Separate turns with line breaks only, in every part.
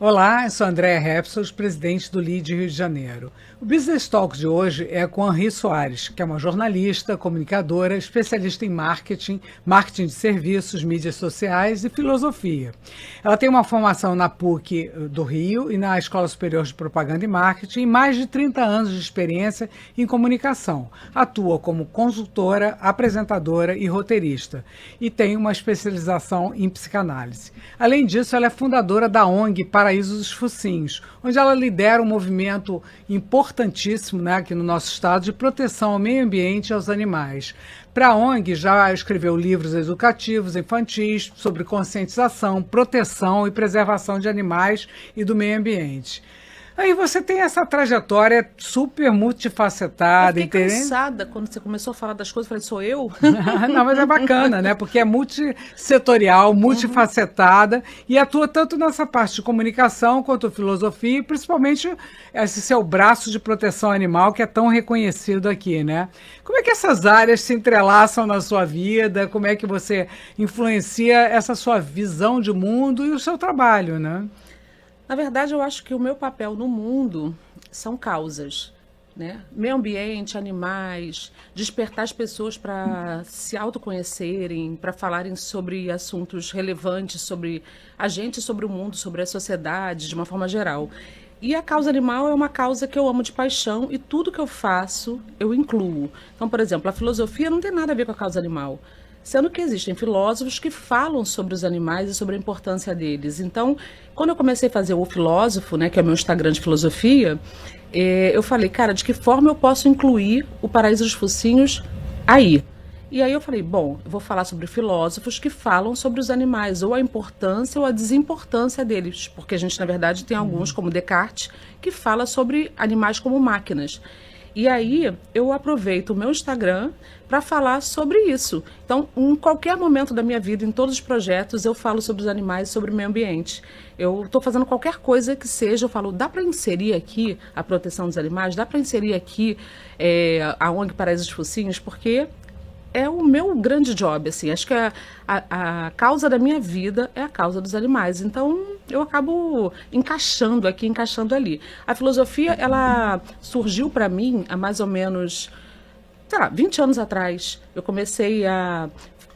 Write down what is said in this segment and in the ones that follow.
Olá, eu sou Andréa Repsos, presidente do LEAD Rio de Janeiro. O Business Talk de hoje é com a Henri Soares, que é uma jornalista, comunicadora, especialista em marketing, marketing de serviços, mídias sociais e filosofia. Ela tem uma formação na PUC do Rio e na Escola Superior de Propaganda e Marketing e mais de 30 anos de experiência em comunicação. Atua como consultora, apresentadora e roteirista e tem uma especialização em psicanálise. Além disso, ela é fundadora da ONG Paraíso dos Focinhos, onde ela lidera um movimento importantíssimo, né, aqui no nosso estado de proteção ao meio ambiente e aos animais. Para a ONG, já escreveu livros educativos infantis sobre conscientização, proteção e preservação de animais e do meio ambiente. Aí você tem essa trajetória super multifacetada.
Eu fiquei cansada quando você começou a falar das coisas, eu falei, sou eu?
Não, mas é bacana, né? Porque é multissetorial, multifacetada e atua tanto nessa parte de comunicação quanto filosofia e principalmente esse seu braço de proteção animal que é tão reconhecido aqui, né? Como é que essas áreas se entrelaçam na sua vida? Como é que você influencia essa sua visão de mundo e o seu trabalho, né?
Na verdade, eu acho que o meu papel no mundo são causas, né? Meio ambiente, animais, despertar as pessoas para se autoconhecerem, para falarem sobre assuntos relevantes sobre a gente, sobre o mundo, sobre a sociedade, de uma forma geral. E a causa animal é uma causa que eu amo de paixão e tudo que eu faço, eu incluo. Então, por exemplo, a filosofia não tem nada a ver com a causa animal. Sendo que existem filósofos que falam sobre os animais e sobre a importância deles. Então, quando eu comecei a fazer o Filósofo, né, que é o meu Instagram de filosofia, eu falei, cara, de que forma eu posso incluir o Paraíso dos Focinhos aí? E aí eu falei, bom, eu vou falar sobre filósofos que falam sobre os animais, ou a importância ou a desimportância deles, porque a gente, na verdade, tem alguns, como Descartes, que fala sobre animais como máquinas. E aí eu aproveito o meu Instagram para falar sobre isso. Então, em qualquer momento da minha vida, em todos os projetos, eu falo sobre os animais, sobre o meio ambiente. Eu estou fazendo qualquer coisa que seja, eu falo, dá para inserir aqui a proteção dos animais? Dá para inserir aqui a ONG Paraíso dos Focinhos? Porque é o meu grande job, assim. Acho que a causa da minha vida é a causa dos animais. Então, eu acabo encaixando aqui, encaixando ali. A filosofia, ela surgiu para mim há mais ou menos, sei lá, 20 anos atrás. Eu comecei a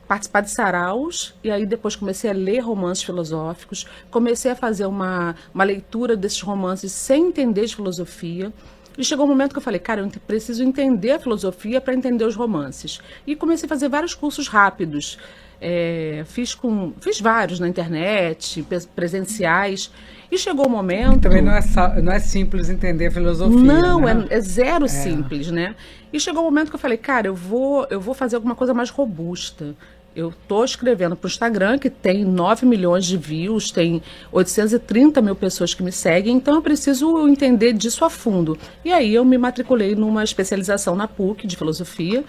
participar de saraus, e aí depois comecei a ler romances filosóficos, comecei a fazer uma leitura desses romances sem entender de filosofia. E chegou um momento que eu falei, cara, eu preciso entender a filosofia para entender os romances. E comecei a fazer vários cursos rápidos. Fiz vários na internet, presenciais. E chegou o momento...
Também não é simples entender a filosofia,
não,
né?
é zero simples, né? E chegou o momento que eu falei, cara, eu vou fazer alguma coisa mais robusta. Eu estou escrevendo para o Instagram, que tem 9 milhões de views, tem 830 mil pessoas que me seguem, então eu preciso entender disso a fundo. E aí eu me matriculei numa especialização na PUC de filosofia,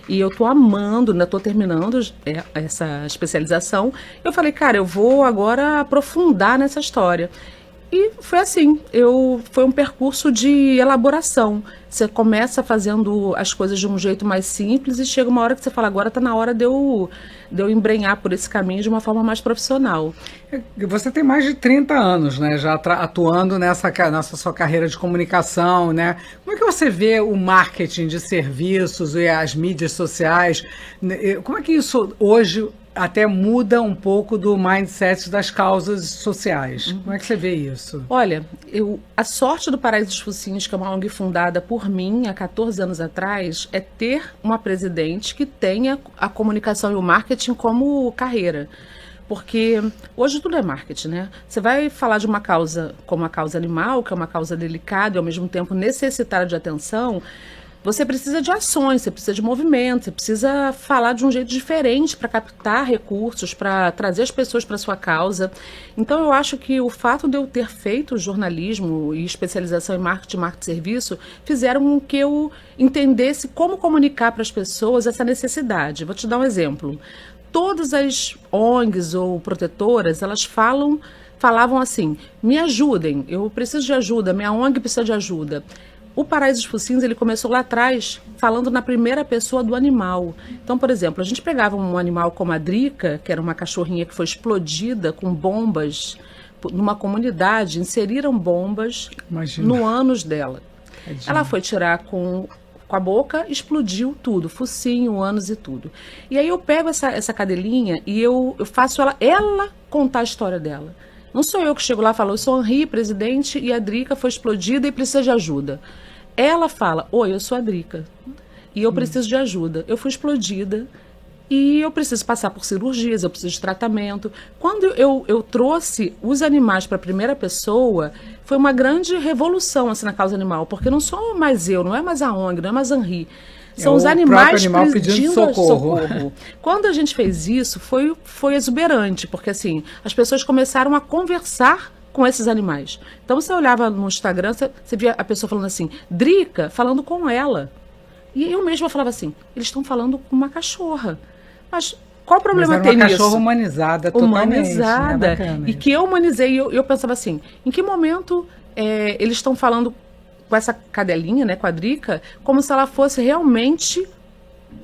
e eu estou amando, ainda estou terminando essa especialização. Eu falei, cara, eu vou agora aprofundar nessa história. E foi assim, foi um percurso de elaboração. Você começa fazendo as coisas de um jeito mais simples e chega uma hora que você fala, agora está na hora de eu embrenhar por esse caminho de uma forma mais profissional.
Você tem mais de 30 anos, né, já atuando nessa sua carreira de comunicação, né? Como é que você vê o marketing de serviços e as mídias sociais? Como é que isso hoje até muda um pouco do mindset das causas sociais? Como é que você vê isso?
Olha, a sorte do Paraíso dos Focinhos, que é uma ONG fundada por mim há 14 anos atrás, é ter uma presidente que tenha a comunicação e o marketing como carreira. Porque hoje tudo é marketing, né? Você vai falar de uma causa como a causa animal, que é uma causa delicada e ao mesmo tempo necessitada de atenção. Você precisa de ações, você precisa de movimento, você precisa falar de um jeito diferente para captar recursos, para trazer as pessoas para a sua causa. Então, eu acho que o fato de eu ter feito jornalismo e especialização em marketing de serviço fizeram com que eu entendesse como comunicar para as pessoas essa necessidade. Vou te dar um exemplo. Todas as ONGs ou protetoras, elas falavam assim, me ajudem, eu preciso de ajuda, minha ONG precisa de ajuda. O Paraíso dos Focinhos, ele começou lá atrás, falando na primeira pessoa do animal. Então, por exemplo, a gente pegava um animal como a Drica, que era uma cachorrinha que foi explodida com bombas numa comunidade, inseriram bombas no ânus dela. Ela foi tirar com a boca, explodiu tudo, focinho, ânus e tudo. E aí eu pego essa cadelinha e eu faço ela contar a história dela. Não sou eu que chego lá e falo, eu sou Henri, presidente, e a Drica foi explodida e precisa de ajuda. Ela fala, oi, eu sou a Drica e eu preciso de ajuda. Eu fui explodida e eu preciso passar por cirurgias, eu preciso de tratamento. Quando eu trouxe os animais para a primeira pessoa, foi uma grande revolução assim, na causa animal, porque não sou mais eu, não é mais a ONG, não é mais a Henri. São os animais pedindo socorro. Quando a gente fez isso, foi exuberante, porque assim, as pessoas começaram a conversar com esses animais. Então você olhava no Instagram, você via a pessoa falando assim, Drica falando com ela. E eu mesma falava assim, eles estão falando com uma cachorra. Mas qual o problema tem nisso?
Uma cachorra humanizada totalmente.
Humanizada.
Né?
E que eu humanizei, eu pensava assim, em que momento eles estão falando com essa cadelinha, né, com a Drica, como se ela fosse realmente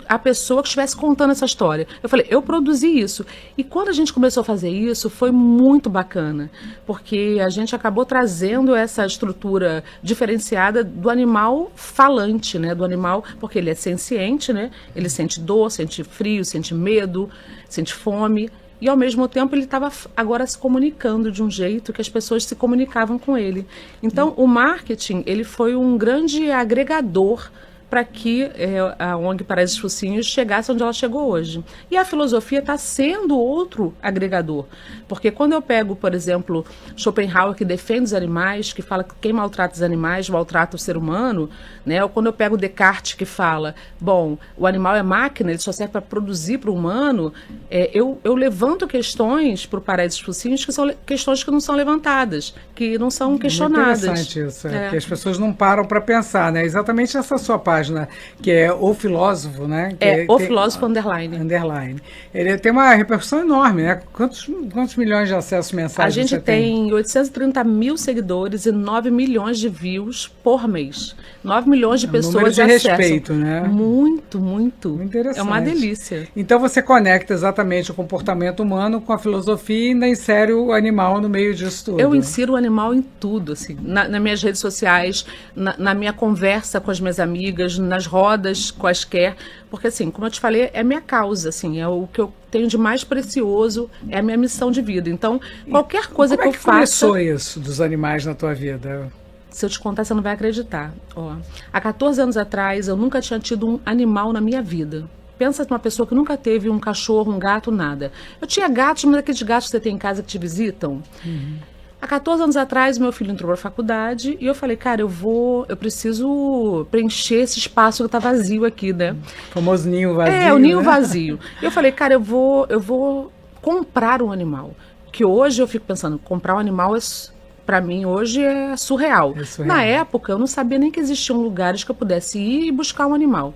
a pessoa que estivesse contando essa história. Eu falei, eu produzi isso. E quando a gente começou a fazer isso, foi muito bacana, porque a gente acabou trazendo essa estrutura diferenciada do animal falante, né, do animal, porque ele é senciente, né, ele sente dor, sente frio, sente medo, sente fome, e ao mesmo tempo ele estava agora se comunicando de um jeito que as pessoas se comunicavam com ele. Então, o marketing, ele foi um grande agregador para que a ONG Paraíso dos Focinhos chegasse onde ela chegou hoje. E a filosofia está sendo outro agregador. Porque quando eu pego, por exemplo, Schopenhauer, que defende os animais, que fala que quem maltrata os animais maltrata o ser humano, né? Ou quando eu pego Descartes, que fala, bom, o animal é máquina, ele só serve para produzir para o humano, eu levanto questões para o Paraíso dos Focinhos que são questões que não são levantadas, que não são questionadas.
É interessante isso, que as pessoas não param para pensar, né? Exatamente essa sua página, que é O Filósofo, né?
O Filósofo Underline.
Ele tem uma repercussão enorme, né? Quantos milhões de acessos mensais
a gente tem 830 mil seguidores e 9 milhões de views por mês. 9 milhões de pessoas
de respeito, né?
Muito, muito.
Interessante.
É uma delícia.
Então você conecta exatamente o comportamento humano com a filosofia e ainda insere o animal no meio disso tudo.
Eu insiro o animal em tudo, assim, nas minhas redes sociais, na minha conversa com as minhas amigas, nas rodas quaisquer, porque assim, como eu te falei, é minha causa, assim, é o que eu tenho de mais precioso, é a minha missão de vida. Então, qualquer coisa que eu faça...
Como começou isso dos animais na tua vida?
Se eu te contar, você não vai acreditar. Há 14 anos atrás, eu nunca tinha tido um animal na minha vida. Pensa numa pessoa que nunca teve um cachorro, um gato, nada. Eu tinha gatos, mas aqueles gatos que você tem em casa que te visitam. Há 14 anos atrás, meu filho entrou para a faculdade e eu falei, cara, eu preciso preencher esse espaço que está vazio aqui, né?
O famoso ninho vazio.
O ninho vazio. E eu falei, cara, eu vou comprar um animal. Que hoje eu fico pensando, comprar um animal para mim hoje é surreal. Na época, eu não sabia nem que existiam lugares que eu pudesse ir e buscar um animal.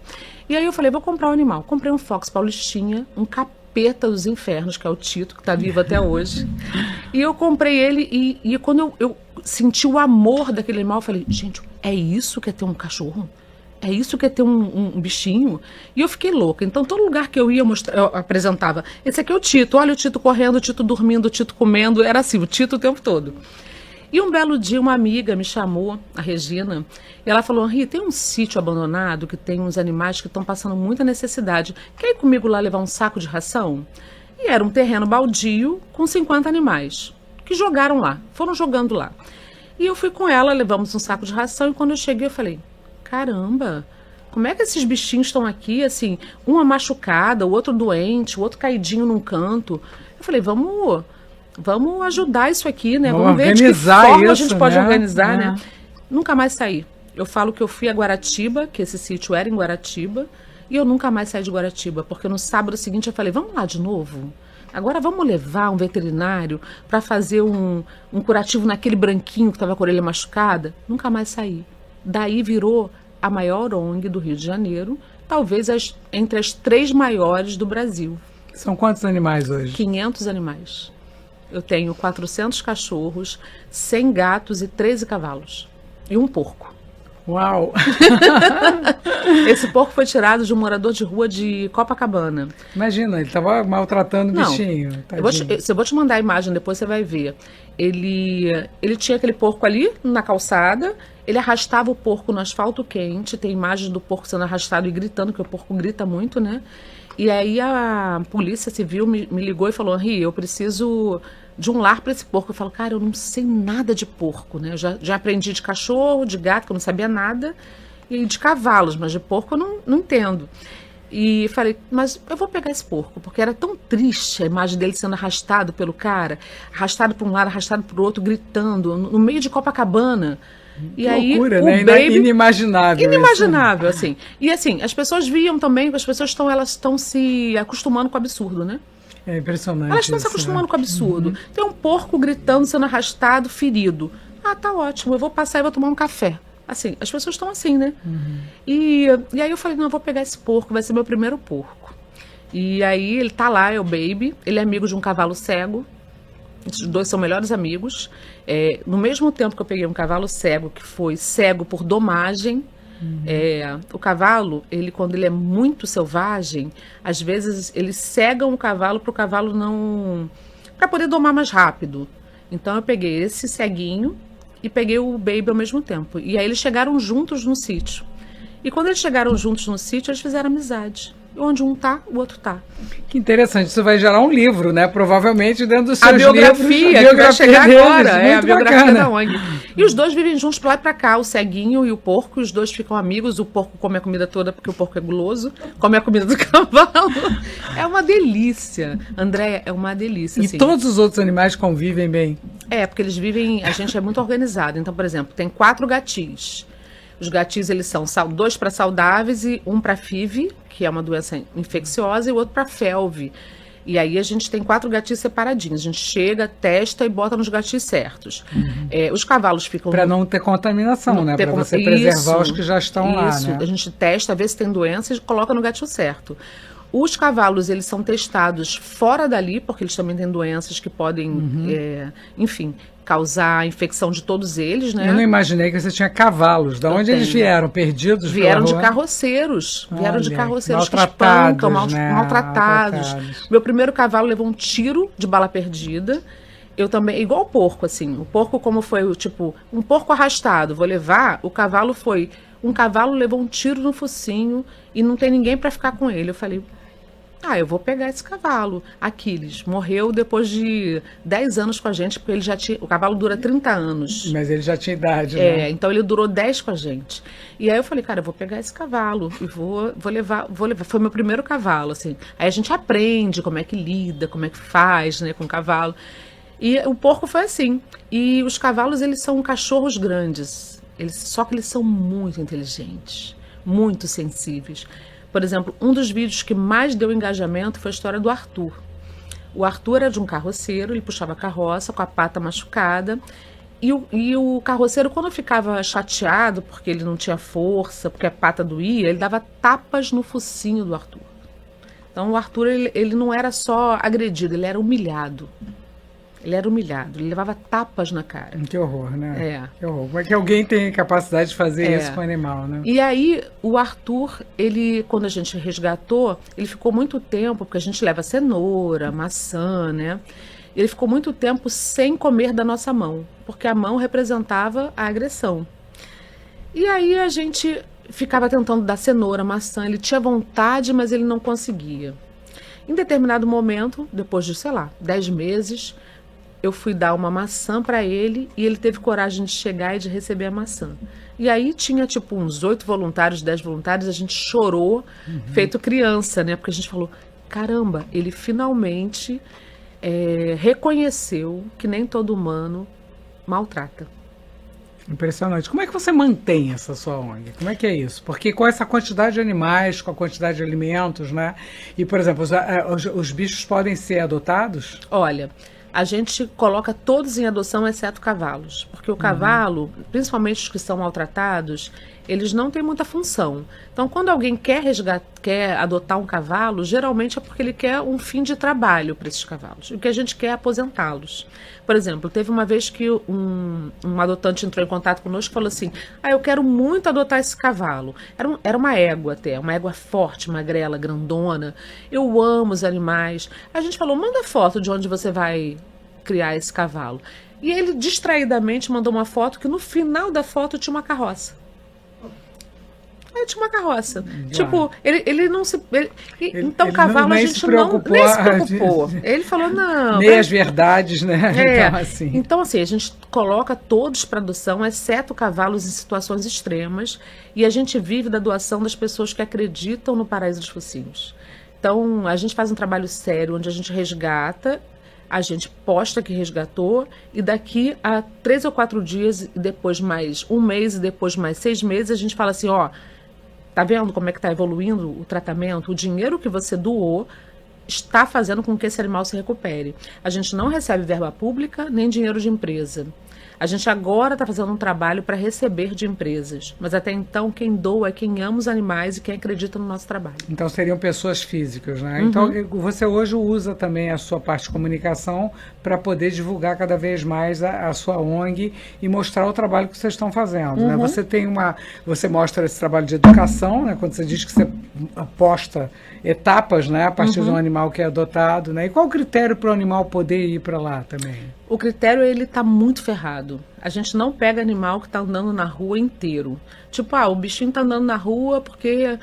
E aí eu falei, vou comprar um animal. Comprei um Fox Paulistinha, um capeta dos infernos, que é o Tito, que está vivo até hoje. E eu comprei ele e quando eu senti o amor daquele animal, eu falei, gente, é isso que é ter um cachorro? É isso que é ter um bichinho? E eu fiquei louca. Então, todo lugar que eu ia eu apresentava, esse aqui é o Tito, olha o Tito correndo, o Tito dormindo, o Tito comendo, era assim, o Tito o tempo todo. E um belo dia uma amiga me chamou, a Regina, e ela falou, Henri, tem um sítio abandonado que tem uns animais que estão passando muita necessidade. Quer ir comigo lá levar um saco de ração? E era um terreno baldio com 50 animais, que jogaram lá, foram jogando lá. E eu fui com ela, levamos um saco de ração, e quando eu cheguei eu falei, caramba, como é que esses bichinhos estão aqui, assim, uma machucada, o outro doente, o outro caidinho num canto. Eu falei, vamos ajudar isso aqui, né? Vamos ver de que forma a gente pode organizar, né? Nunca mais saí. Eu falo que eu fui a Guaratiba, que esse sítio era em Guaratiba, e eu nunca mais saí de Guaratiba, porque no sábado seguinte eu falei, vamos lá de novo? Agora vamos levar um veterinário para fazer um curativo naquele branquinho que estava com a orelha machucada? Nunca mais saí. Daí virou a maior ONG do Rio de Janeiro, talvez entre as 3 maiores do Brasil.
São quantos animais hoje?
500 animais. Eu tenho 400 cachorros, 100 gatos e 13 cavalos. E um porco.
Uau!
Esse porco foi tirado de um morador de rua de Copacabana.
Imagina, ele estava maltratando o
Não,
bichinho.
eu vou te mandar a imagem, depois você vai ver. Ele tinha aquele porco ali na calçada, ele arrastava o porco no asfalto quente, tem imagens do porco sendo arrastado e gritando, que o porco grita muito, né? E aí a polícia civil me ligou e falou, Henri, eu preciso de um lar para esse porco. Eu falo, cara, eu não sei nada de porco, né? Eu já aprendi de cachorro, de gato, que eu não sabia nada, e de cavalos, mas de porco eu não entendo. E falei, mas eu vou pegar esse porco, porque era tão triste a imagem dele sendo arrastado pelo cara, arrastado para um lado, arrastado para o outro, gritando, no meio de Copacabana. E
que
aí,
loucura,
o
né?
baby...
Inimaginável.
Inimaginável, assim. E assim, as pessoas viam também, as pessoas elas estão se acostumando com o absurdo, né?
É impressionante.
Elas estão se
isso,
acostumando
né?
com o absurdo. Tem um porco gritando, sendo arrastado, ferido. Ah, tá ótimo, eu vou passar e vou tomar um café. Assim, as pessoas estão assim, né? E aí eu falei, não, eu vou pegar esse porco, vai ser meu primeiro porco. E aí ele tá lá, é o Baby, ele é amigo de um cavalo cego. Os dois são melhores amigos. No mesmo tempo que eu peguei um cavalo cego, que foi cego por domagem, o cavalo, quando ele é muito selvagem, às vezes eles cegam o cavalo para o cavalo não... para poder domar mais rápido. Então eu peguei esse ceguinho e peguei o Baby ao mesmo tempo. E aí eles chegaram juntos no sítio. E quando eles chegaram juntos no sítio, eles fizeram amizade. Onde um tá, o outro tá.
Que interessante, isso vai gerar um livro, né? Provavelmente dentro dos
A
seus
biografia,
livros.
que vai chegar
deles,
agora, a
muito
biografia
bacana.
da ONG. E os dois vivem juntos pra lá e pra cá, o ceguinho e o porco, e os dois ficam amigos, o porco come a comida toda porque o porco é guloso, come a comida do cavalo. É uma delícia, Andréia, é uma delícia.
E
assim.
todos os outros animais convivem bem?
Porque eles vivem, a gente é muito organizado. Então, por exemplo, tem 4 gatis. Os gatis, eles são 2 para saudáveis e 1 para FIV, que é uma doença infecciosa, e o outro para FeLV. E aí a gente tem 4 gatis separadinhos. A gente chega, testa e bota nos gatis certos. Os cavalos ficam...
Para não ter contaminação, né? Para você preservar os que já estão lá, né?
A gente testa, vê se tem doença e coloca no gatinho certo. Os cavalos, eles são testados fora dali, porque eles também têm doenças que podem, enfim, causar infecção de todos eles, né?
Eu não imaginei que você tinha cavalos. De onde eles vieram? Perdidos?
Vieram de carroceiros. Vieram de carroceiros que espancam, maltratados. Meu primeiro cavalo levou um tiro de bala perdida. Eu também, igual o porco, assim. O porco, como foi, tipo, um porco arrastado, vou levar, o cavalo foi... Um cavalo levou um tiro no focinho e não tem ninguém para ficar com ele. Eu falei, eu vou pegar esse cavalo. Aquiles morreu depois de 10 anos com a gente, porque ele já tinha... O cavalo dura 30 anos.
Mas ele já tinha idade, né?
Então ele durou 10 com a gente. E aí eu falei, cara, eu vou pegar esse cavalo e vou levar. Foi meu primeiro cavalo, assim. Aí a gente aprende como é que lida, como é que faz, né, com o cavalo. E o porco foi assim. E os cavalos, eles são cachorros grandes. Só que eles são muito inteligentes, muito sensíveis. Por exemplo, um dos vídeos que mais deu engajamento foi a história do Arthur. O Arthur era de um carroceiro, ele puxava a carroça com a pata machucada. E o carroceiro, quando ficava chateado porque ele não tinha força, porque a pata doía, ele dava tapas no focinho do Arthur. Então o Arthur, ele não era só agredido, ele era humilhado. Ele era humilhado, ele levava tapas na cara.
Que horror, né?
É.
Que horror. Como é que alguém tem capacidade de fazer isso com o animal, né?
E aí, o Arthur, quando a gente resgatou, ele ficou muito tempo, porque a gente leva cenoura, maçã, né? Ele ficou muito tempo sem comer da nossa mão, porque a mão representava a agressão. E aí a gente ficava tentando dar cenoura, maçã, ele tinha vontade, mas ele não conseguia. Em determinado momento, depois de, 10 meses... eu fui dar uma maçã para ele e ele teve coragem de chegar e de receber a maçã. E aí tinha tipo uns 8 voluntários, 10 voluntários, a gente chorou, feito criança, né? Porque a gente falou, caramba, ele finalmente reconheceu que nem todo humano maltrata.
Impressionante. Como é que você mantém essa sua ONG? Como é que é isso? Porque com essa quantidade de animais, com a quantidade de alimentos, né? E, por exemplo, os bichos podem ser adotados?
Olha... a gente coloca todos em adoção, exceto cavalos. Porque o cavalo, principalmente os que são maltratados, eles não têm muita função. Então, quando alguém quer adotar um cavalo, geralmente é porque ele quer um fim de trabalho para esses cavalos. O que a gente quer é aposentá-los. Por exemplo, teve uma vez que um adotante entrou em contato conosco e falou assim: eu quero muito adotar esse cavalo. Era uma égua até, uma égua forte, magrela, grandona. Eu amo os animais. A gente falou: manda foto de onde você vai criar esse cavalo. E ele distraidamente mandou uma foto que no final da foto tinha uma carroça. Tinha uma carroça. Tipo, ele não se. Então, o cavalo a gente nem se preocupou. Ele falou, não.
Nem as verdades, né?
Então, assim, a gente coloca todos para adoção, exceto cavalos em situações extremas. E a gente vive da doação das pessoas que acreditam no paraíso dos focinhos. Então, a gente faz um trabalho sério, onde a gente resgata. A gente posta que resgatou e daqui a 3 ou 4 dias, e depois mais um mês e depois mais 6 meses, a gente fala assim, tá vendo como é que está evoluindo o tratamento? O dinheiro que você doou está fazendo com que esse animal se recupere. A gente não recebe verba pública nem dinheiro de empresa. A gente agora está fazendo um trabalho para receber de empresas, mas até então quem doa é quem ama os animais e quem acredita no nosso trabalho.
Então seriam pessoas físicas, né? Então você hoje usa também a sua parte de comunicação para poder divulgar cada vez mais a sua ONG e mostrar o trabalho que vocês estão fazendo, né? Você mostra esse trabalho de educação, né? Quando você diz que você aposta etapas, né? A partir de um animal que é adotado, né? E qual o critério para o animal poder ir para lá também?
O critério, ele tá muito ferrado. A gente não pega animal que tá andando na rua inteiro. Tipo, o bichinho tá andando na rua porque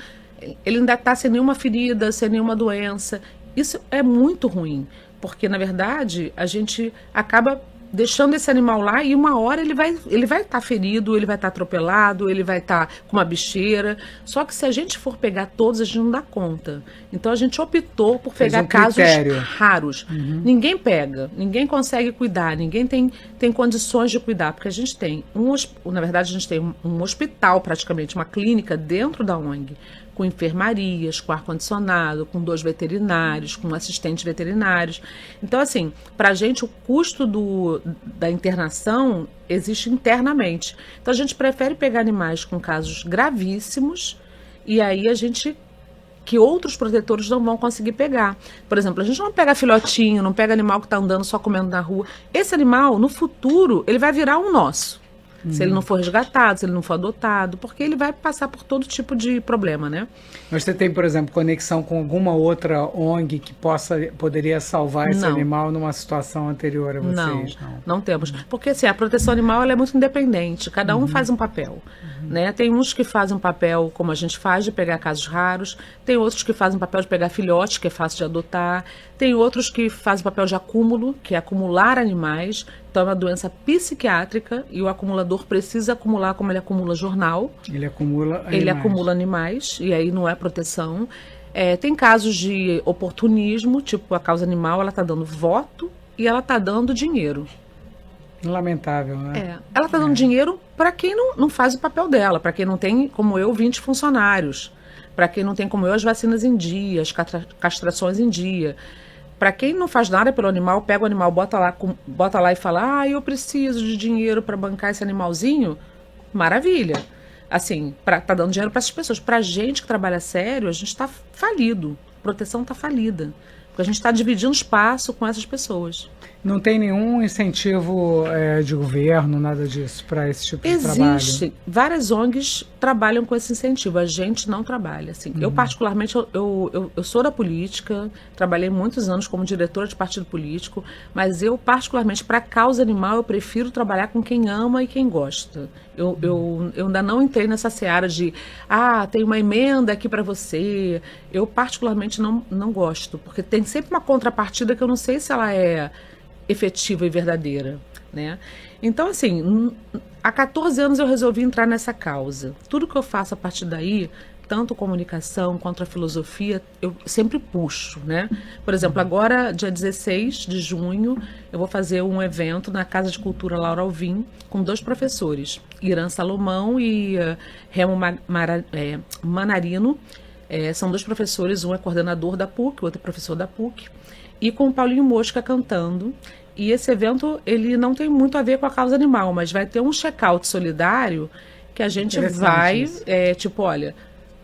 ele ainda tá sem nenhuma ferida, sem nenhuma doença. Isso é muito ruim, porque, na verdade, a gente acaba deixando esse animal lá e uma hora ele vai estar ferido, ele vai estar atropelado, ele vai estar com uma bicheira. Só que se a gente for pegar todos, a gente não dá conta. Então a gente optou por pegar casos raros. Ninguém pega, ninguém consegue cuidar, ninguém tem condições de cuidar, porque a gente tem na verdade a gente tem um hospital praticamente, uma clínica dentro da ONG, com enfermarias, com ar-condicionado, com 2 veterinários, com assistentes veterinários. Então, assim, para a gente o custo da internação existe internamente. Então, a gente prefere pegar animais com casos gravíssimos e aí que outros protetores não vão conseguir pegar. Por exemplo, a gente não pega filhotinho, não pega animal que está andando só comendo na rua. Esse animal, no futuro, ele vai virar um nosso. Se ele não for resgatado, se ele não for adotado, porque ele vai passar por todo tipo de problema, né?
Mas você tem, por exemplo, conexão com alguma outra ONG que poderia salvar esse animal numa situação anterior a vocês?
Não temos. Porque assim, a proteção animal ela é muito independente, cada um faz um papel. Né? Tem uns que fazem um papel, como a gente faz, de pegar casos raros, tem outros que fazem um papel de pegar filhotes, que é fácil de adotar, tem outros que fazem papel de acúmulo, que é acumular animais. Então é uma doença psiquiátrica e o acumulador precisa acumular como ele acumula jornal.
Ele acumula
animais e aí não é proteção. Tem casos de oportunismo, tipo a causa animal, ela está dando voto e ela está dando dinheiro.
Lamentável, né?
Ela está dando dinheiro para quem não faz o papel dela, para quem não tem, como eu, 20 funcionários, para quem não tem, como eu, as vacinas em dia, as castrações em dia. Para quem não faz nada pelo animal, pega o animal, bota lá e fala, eu preciso de dinheiro para bancar esse animalzinho, maravilha. Assim, tá dando dinheiro para essas pessoas. Para a gente que trabalha sério, a gente está falido. A proteção está falida. Porque a gente está dividindo espaço com essas pessoas.
Não tem nenhum incentivo de governo, nada disso, para esse tipo de trabalho?
Existe. Várias ONGs trabalham com esse incentivo. A gente não trabalha. Assim. Eu, particularmente, eu sou da política, trabalhei muitos anos como diretora de partido político, mas eu, particularmente, para a causa animal, eu prefiro trabalhar com quem ama e quem gosta. Eu ainda não entrei nessa seara de, tem uma emenda aqui para você. Eu, particularmente, não gosto, porque tem sempre uma contrapartida que eu não sei se ela é efetiva e verdadeira, né? Então, assim, há 14 anos eu resolvi entrar nessa causa. Tudo que eu faço a partir daí, tanto comunicação quanto a filosofia, eu sempre puxo, né? Por exemplo, agora, dia 16 de junho, eu vou fazer um evento na Casa de Cultura Laura Alvim com 2 professores, Irã Salomão e Remo Manarino. São 2 professores, um é coordenador da PUC, o outro é professor da PUC, e com o Paulinho Mosca cantando. E esse evento, ele não tem muito a ver com a causa animal, mas vai ter um check-out solidário que a gente vai, tipo, olha,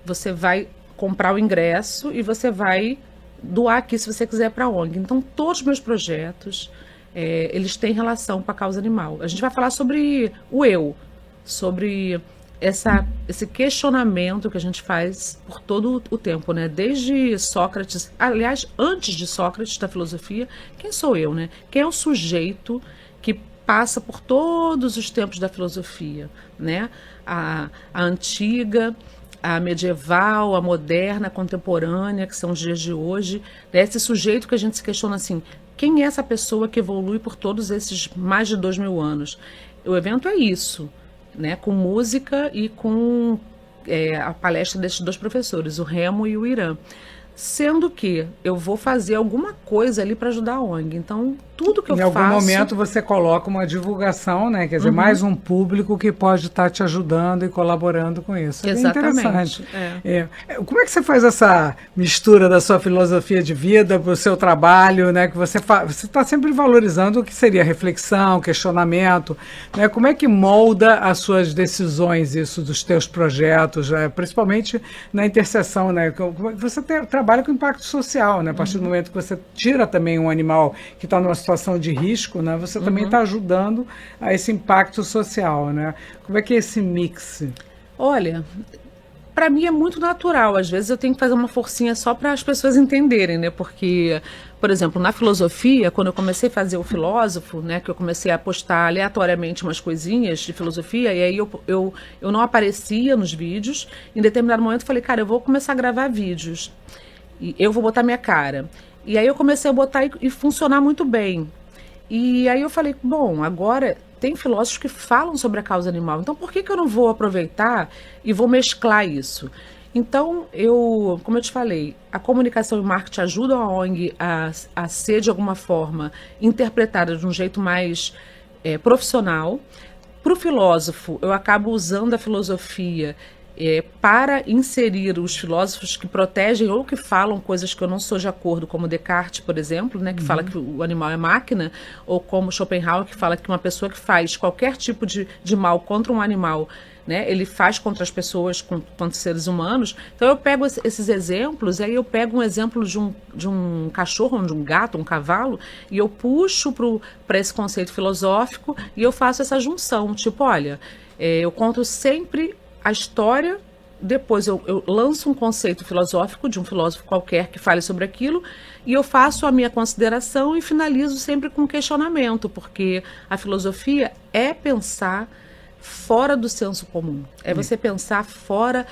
você vai comprar o ingresso e você vai doar aqui se você quiser para a ONG. Então, todos os meus projetos, eles têm relação com a causa animal. A gente vai falar sobre o eu, sobre esse questionamento que a gente faz por todo o tempo, né? Desde Sócrates, aliás, antes de Sócrates, da filosofia, quem sou eu, né? Quem é o sujeito que passa por todos os tempos da filosofia, né? A antiga, a medieval, a moderna, a contemporânea, que são os dias de hoje, né? Esse sujeito que a gente se questiona assim, quem é essa pessoa que evolui por todos esses mais de 2000 anos? O evento é isso, né? Com música e com a palestra desses dois professores, o Remo e o Irã. Sendo que eu vou fazer alguma coisa ali para ajudar a ONG. Então, tudo que eu faço...
Em algum momento você coloca uma divulgação, né? Quer dizer, mais um público que pode estar te ajudando e colaborando com isso.
Exatamente.
É interessante. Como é que você faz essa mistura da sua filosofia de vida para o seu trabalho, né? Que você está sempre valorizando o que seria reflexão, questionamento, né? Como é que molda as suas decisões, isso dos teus projetos, principalmente na interseção, né? Você trabalha com impacto social, né? A partir do momento que você tira também um animal que está numa situação de risco, né? Você também está ajudando a esse impacto social, né? Como é que é esse mix?
Olha, para mim é muito natural. Às vezes eu tenho que fazer uma forcinha só para as pessoas entenderem, né? Porque, por exemplo, na filosofia, quando eu comecei a fazer o filósofo, né? Que eu comecei a postar aleatoriamente umas coisinhas de filosofia, e aí eu não aparecia nos vídeos. Em determinado momento eu falei, cara, eu vou começar a gravar vídeos. E eu vou botar minha cara. E aí eu comecei a botar e funcionar muito bem. E aí eu falei, bom, agora tem filósofos que falam sobre a causa animal, então por que eu não vou aproveitar e vou mesclar isso? Então, como eu te falei, a comunicação e o marketing ajudam a ONG a ser, de alguma forma, interpretada de um jeito mais profissional. Para o filósofo, eu acabo usando a filosofia para inserir os filósofos que protegem ou que falam coisas que eu não sou de acordo, como Descartes, por exemplo, né, que fala que o animal é máquina, ou como Schopenhauer, que fala que uma pessoa que faz qualquer tipo de mal contra um animal, né, ele faz contra as pessoas, contra os seres humanos. Então eu pego esses exemplos, aí eu pego um exemplo de um cachorro, de um gato, um cavalo, e eu puxo para esse conceito filosófico e eu faço essa junção. Tipo, olha, eu conto sempre a história, depois eu lanço um conceito filosófico de um filósofo qualquer que fale sobre aquilo e eu faço a minha consideração e finalizo sempre com um questionamento, porque a filosofia é pensar fora do senso comum, é você pensar fora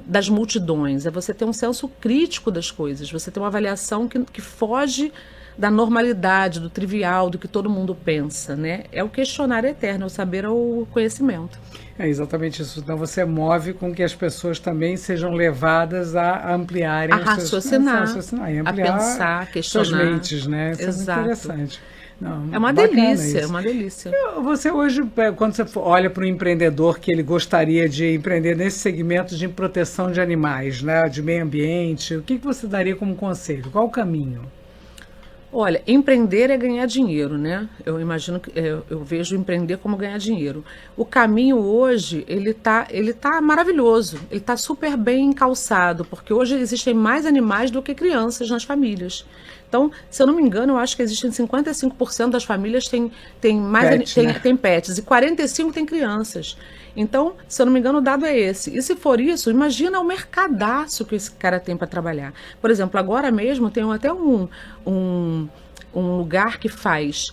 das multidões, é você ter um senso crítico das coisas, você ter uma avaliação que foge da normalidade, do trivial, do que todo mundo pensa, né? É o questionário eterno, é o saber ou o conhecimento.
É exatamente isso. Então você move com que as pessoas também sejam levadas a ampliarem...
A raciocinar,
e ampliar
a pensar, questionar.
Suas mentes, né? Isso
Exato.
é muito interessante. Não,
é uma delícia, é uma delícia.
Você hoje, quando você olha para um empreendedor que ele gostaria de empreender nesse segmento de proteção de animais, né? De meio ambiente, o que você daria como conselho? Qual o caminho?
Olha, empreender é ganhar dinheiro, né? Eu imagino que eu vejo empreender como ganhar dinheiro. O caminho hoje, ele tá maravilhoso, ele tá super bem calçado, porque hoje existem mais animais do que crianças nas famílias. Então, se eu não me engano, eu acho que existem 55% das famílias tem mais tem pets e 45% tem crianças. Então, se eu não me engano, o dado é esse. E se for isso, imagina o mercadaço que esse cara tem para trabalhar. Por exemplo, agora mesmo tem até um lugar que faz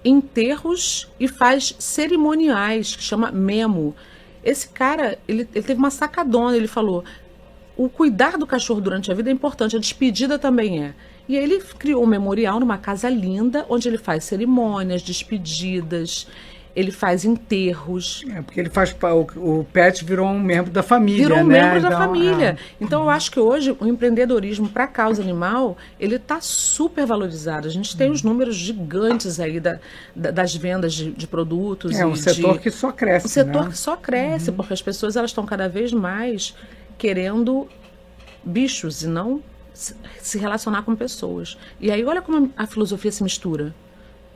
enterros e faz cerimoniais, que chama Memo. Esse cara, ele teve uma sacadona, ele falou, o cuidar do cachorro durante a vida é importante, a despedida também é. E aí ele criou um memorial numa casa linda, onde ele faz cerimônias, despedidas, ele faz enterros.
Porque ele faz, o pet virou um membro da família,
virou um
né?
membro da família. Então eu acho que hoje o empreendedorismo para a causa animal, ele está super valorizado. A gente tem os números gigantes aí das vendas de produtos.
É um setor que só cresce,
um setor que só cresce, porque as pessoas elas estão cada vez mais querendo bichos e não se relacionar com pessoas. E aí olha como a filosofia se mistura.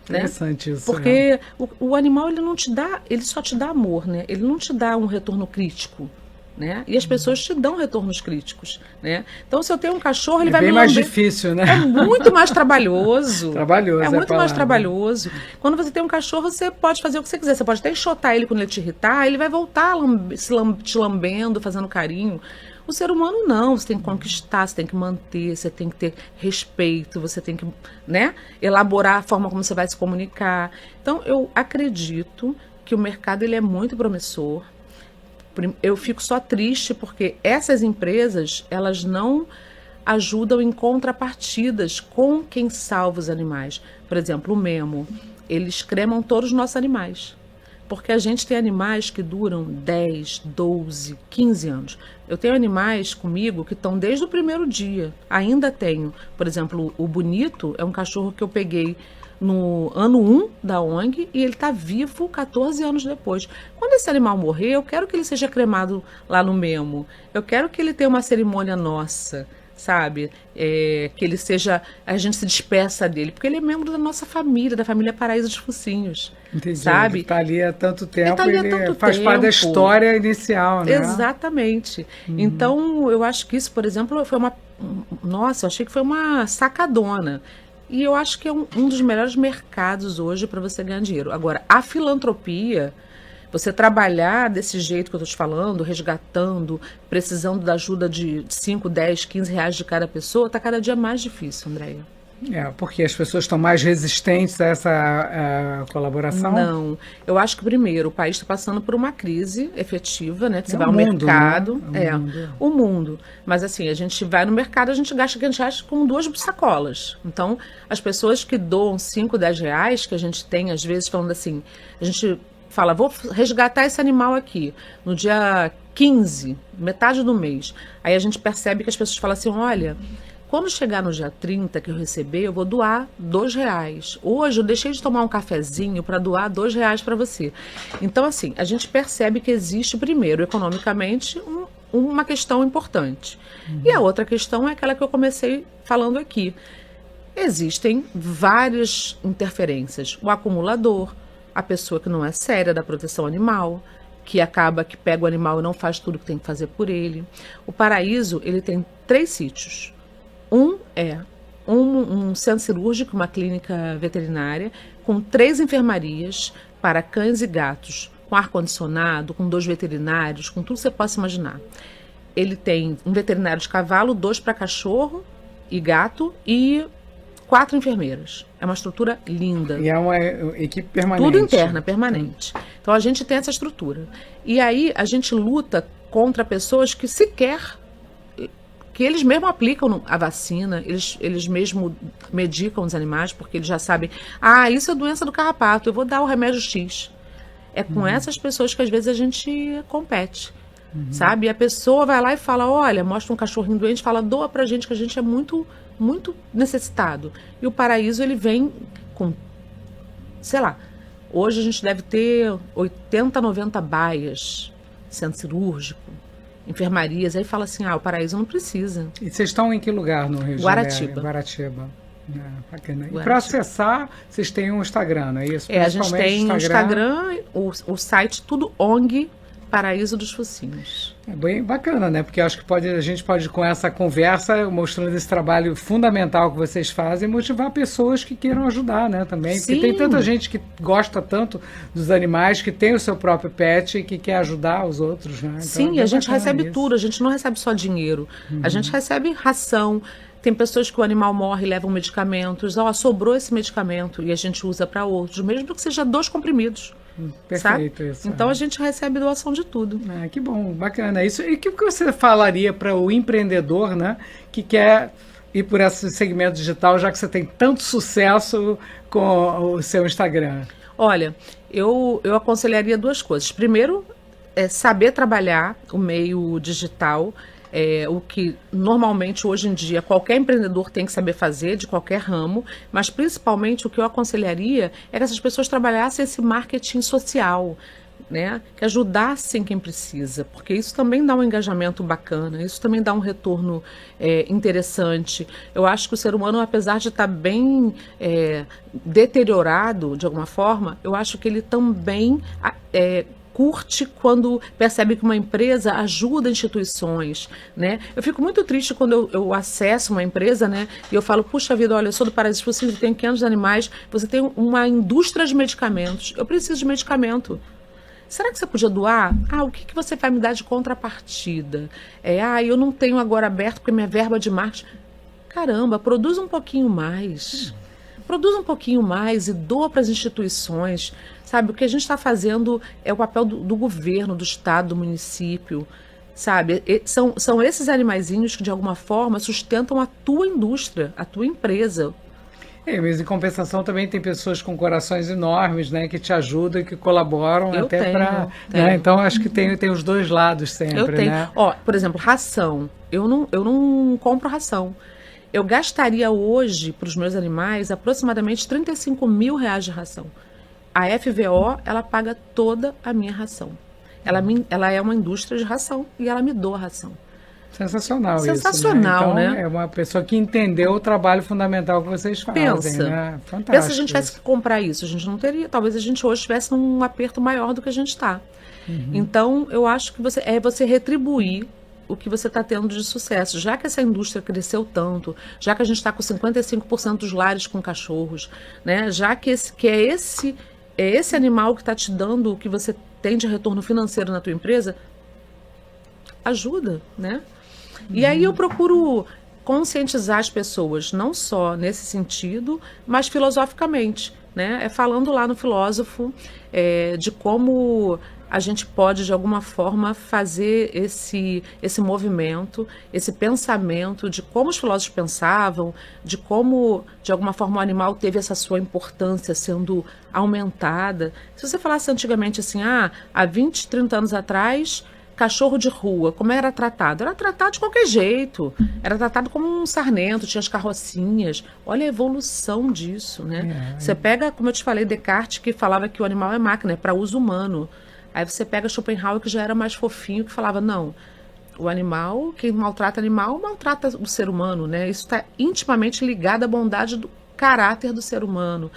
Interessante isso.
Porque o animal, ele só te dá amor, né? Ele não te dá um retorno crítico. Né? E as pessoas te dão retornos críticos, né? Então, se eu tenho um cachorro, ele vai me
lamber. É bem mais
lamber.
difícil, né?
É muito mais trabalhoso.
Trabalhoso,
é muito mais trabalhoso. Quando você tem um cachorro, você pode fazer o que você quiser. Você pode até enxotar ele quando ele te irritar, ele vai voltar te lambendo, fazendo carinho. O ser humano não, você tem que conquistar, você tem que manter, você tem que ter respeito, você tem que, né, elaborar a forma como você vai se comunicar. Então, eu acredito que o mercado ele é muito promissor. Eu fico só triste porque essas empresas, elas não ajudam em contrapartidas com quem salva os animais. Por exemplo, o Memo, eles cremam todos os nossos animais. Porque a gente tem animais que duram 10, 12, 15 anos. Eu tenho animais comigo que estão desde o primeiro dia. Ainda tenho. Por exemplo, o Bonito é um cachorro que eu peguei no ano 1 da ONG e ele está vivo 14 anos depois. Quando esse animal morrer, eu quero que ele seja cremado lá no Memo. Eu quero que ele tenha uma cerimônia nossa, sabe? Que ele seja, a gente se despeça dele, porque ele é membro da nossa família, da família Paraíso dos Focinhos.
Entendi.
Sabe?
Ele está ali há tanto tempo,
ele
faz parte da história inicial, né?
Exatamente. Então, eu acho que isso, por exemplo, foi Nossa, eu achei que foi uma sacadona. E eu acho que é um dos melhores mercados hoje para você ganhar dinheiro. Agora, a filantropia, você trabalhar desse jeito que eu estou te falando, resgatando, precisando da ajuda de 5, 10, 15 reais de cada pessoa, está cada dia mais difícil, Andréia.
Porque as pessoas estão mais resistentes a essa colaboração?
Não. Eu acho que, primeiro, o país está passando por uma crise efetiva, né? Você vai ao
mundo,
mercado.
Né?
O mundo. Mas, assim, a gente vai no mercado, a gente gasta com 2 sacolas. Então, as pessoas que doam 5, 10 reais, que a gente tem, às vezes, falando assim, a gente fala, vou resgatar esse animal aqui, no dia 15, metade do mês. Aí a gente percebe que as pessoas falam assim, olha, quando chegar no dia 30 que eu receber, eu vou doar 2 reais. Hoje eu deixei de tomar um cafezinho para doar 2 reais para você. Então, assim, a gente percebe que existe, primeiro, economicamente, uma questão importante. E a outra questão é aquela que eu comecei falando aqui. Existem várias interferências. O acumulador, a pessoa que não é séria da proteção animal, que pega o animal e não faz tudo que tem que fazer por ele. O Paraíso, ele tem 3 sítios. Um centro cirúrgico, uma clínica veterinária, com 3 enfermarias para cães e gatos, com ar-condicionado, com 2 veterinários, com tudo que você possa imaginar. Ele tem um veterinário de cavalo, 2 para cachorro e gato e 4 enfermeiras. É uma estrutura linda.
E é uma equipe permanente.
Tudo interna, permanente. Então a gente tem essa estrutura. E aí a gente luta contra pessoas que eles mesmos aplicam a vacina, eles mesmos medicam os animais, porque eles já sabem, isso é doença do carrapato, eu vou dar o remédio X. É com essas pessoas que às vezes a gente compete, sabe? E a pessoa vai lá e fala, olha, mostra um cachorrinho doente, fala, doa pra gente, que a gente é muito, muito necessitado. E o Paraíso, ele vem com, sei lá, hoje a gente deve ter 80, 90 baias, centro cirúrgico, enfermarias, aí fala assim, o Paraíso não precisa.
E vocês estão em que lugar no Rio de
Janeiro?
Guaratiba. Bacana. E para acessar, vocês têm um Instagram, não é isso?
A gente tem o Instagram, o site, tudo ONG Paraíso dos Focinhos.
É bem bacana, né? Porque eu acho que a gente pode, com essa conversa, mostrando esse trabalho fundamental que vocês fazem, motivar pessoas que queiram ajudar, né? Também.
Sim.
Porque tem tanta gente que gosta tanto dos animais, que tem o seu próprio pet e que quer ajudar os outros, né? Então,
sim, a gente recebe tudo, a gente não recebe só dinheiro. A gente recebe ração. Tem pessoas que o animal morre e levam medicamentos. Sobrou esse medicamento e a gente usa para outros, mesmo que seja 2 comprimidos.
Perfeito,
sabe?
Isso.
Então a gente recebe doação de tudo.
Que bom, bacana. Isso. E o que você falaria para o empreendedor, né, que quer ir por esse segmento digital, já que você tem tanto sucesso com o seu Instagram?
Olha, eu aconselharia 2 coisas. Primeiro, saber trabalhar o meio digital. O que normalmente hoje em dia qualquer empreendedor tem que saber fazer, de qualquer ramo, mas principalmente o que eu aconselharia é que essas pessoas trabalhassem esse marketing social, né, que ajudassem quem precisa, porque isso também dá um engajamento bacana, isso também dá um retorno interessante. Eu acho que o ser humano, apesar de estar bem deteriorado de alguma forma, eu acho que ele também curte quando percebe que uma empresa ajuda instituições, né? Eu fico muito triste quando eu acesso uma empresa, né? E eu falo, puxa vida, olha, eu sou do Paraíso dos Focinhos, eu tenho 500 animais, você tem uma indústria de medicamentos, eu preciso de medicamento. Será que você podia doar? O que você vai me dar de contrapartida? Eu não tenho agora aberto porque minha verba de marketing... Caramba, produz um pouquinho mais. Produz um pouquinho mais e doa para as instituições. Sabe, o que a gente está fazendo é o papel do governo, do estado, do município. Sabe, são esses animaizinhos que de alguma forma sustentam a tua indústria, a tua empresa.
Mas em compensação também tem pessoas com corações enormes, né, que te ajudam e que colaboram até para... Né, então acho que tem os dois lados sempre.
Eu tenho.
Né?
Por exemplo, ração. Eu não compro ração. Eu gastaria hoje para os meus animais aproximadamente R$35 mil de ração. A FVO, ela paga toda a minha ração. Ela é uma indústria de ração e ela me doa ração.
Sensacional isso.
Sensacional,
né?
né?
É uma pessoa que entendeu o trabalho fundamental que vocês fazem.
Pensa,
né? Fantástico.
Pensa se a gente tivesse que comprar isso, a gente não teria. Talvez a gente hoje estivesse num aperto maior do que a gente está. Então, eu acho que você retribuir o que você está tendo de sucesso. Já que essa indústria cresceu tanto, já que a gente está com 55% dos lares com cachorros, né? Já que esse animal que está te dando o que você tem de retorno financeiro na tua empresa, ajuda, né? E aí eu procuro conscientizar as pessoas, não só nesse sentido, mas filosoficamente, né? Falando lá no filósofo de como a gente pode, de alguma forma, fazer esse movimento, esse pensamento de como os filósofos pensavam, de como, de alguma forma, o animal teve essa sua importância sendo aumentada. Se você falasse antigamente assim, há 20, 30 anos atrás, cachorro de rua, como era tratado? Era tratado de qualquer jeito, era tratado como um sarnento, tinha as carrocinhas. Olha a evolução disso, né? Você pega, como eu te falei, Descartes, que falava que o animal é máquina, é para uso humano. Aí você pega Schopenhauer, que já era mais fofinho, que falava, não, o animal, quem maltrata animal, maltrata o ser humano, né? Isso está intimamente ligado à bondade do caráter do ser humano.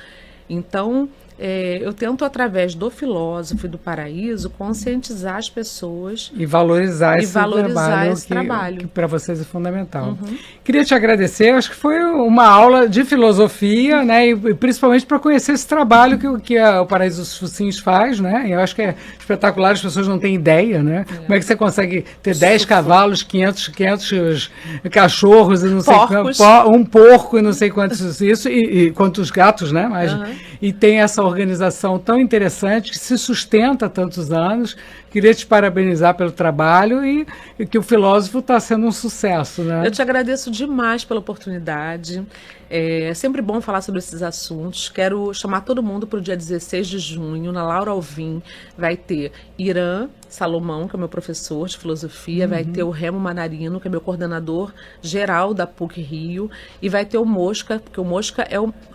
Então, eu tento, através do filósofo e do paraíso, conscientizar as pessoas.
E valorizar esse trabalho. Que para vocês é fundamental. Queria te agradecer, acho que foi uma aula de filosofia, né? E principalmente para conhecer esse trabalho que o Paraíso dos Focinhos faz, né? Eu acho que é espetacular, as pessoas não têm ideia, né? Como é que você consegue ter 10 cavalos, 500 cachorros e não sei quantos, um porco e não sei quantos isso, e quantos gatos, né? Mas, e tem essa organização tão interessante que se sustenta há tantos anos. Queria te parabenizar pelo trabalho e que o filósofo está sendo um sucesso, né?
Eu te agradeço demais pela oportunidade. É sempre bom falar sobre esses assuntos. Quero chamar todo mundo para o dia 16 de junho, na Laura Alvim. Vai ter Irã Salomão, que é meu professor de filosofia, vai ter o Remo Manarino, que é meu coordenador geral da PUC Rio, e vai ter o Mosca, porque o Mosca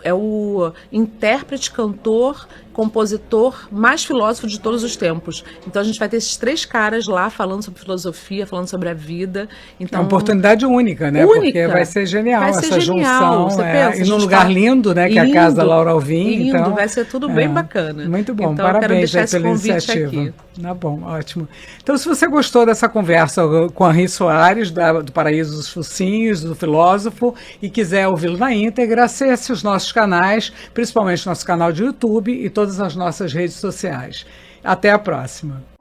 é o intérprete, cantor, compositor mais filósofo de todos os tempos. Então a gente vai ter esses 3 caras lá falando sobre filosofia, falando sobre a vida. Então,
é uma oportunidade única, né?
Única.
Porque vai ser genial
vai ser
essa
genial.
junção.
Pensa,
e num lugar lindo, né? Que é a casa da Laura Alvim.
Lindo,
então,
vai ser tudo bem bacana.
Muito bom,
então,
parabéns
eu quero deixar
pela
esse convite
iniciativa.
aqui.
Tá bom, ótimo. Então, se você gostou dessa conversa com Henri Soares, do Paraíso dos Focinhos, do filósofo, e quiser ouvi-lo na íntegra, acesse os nossos canais, principalmente nosso canal de YouTube e todas as nossas redes sociais. Até a próxima.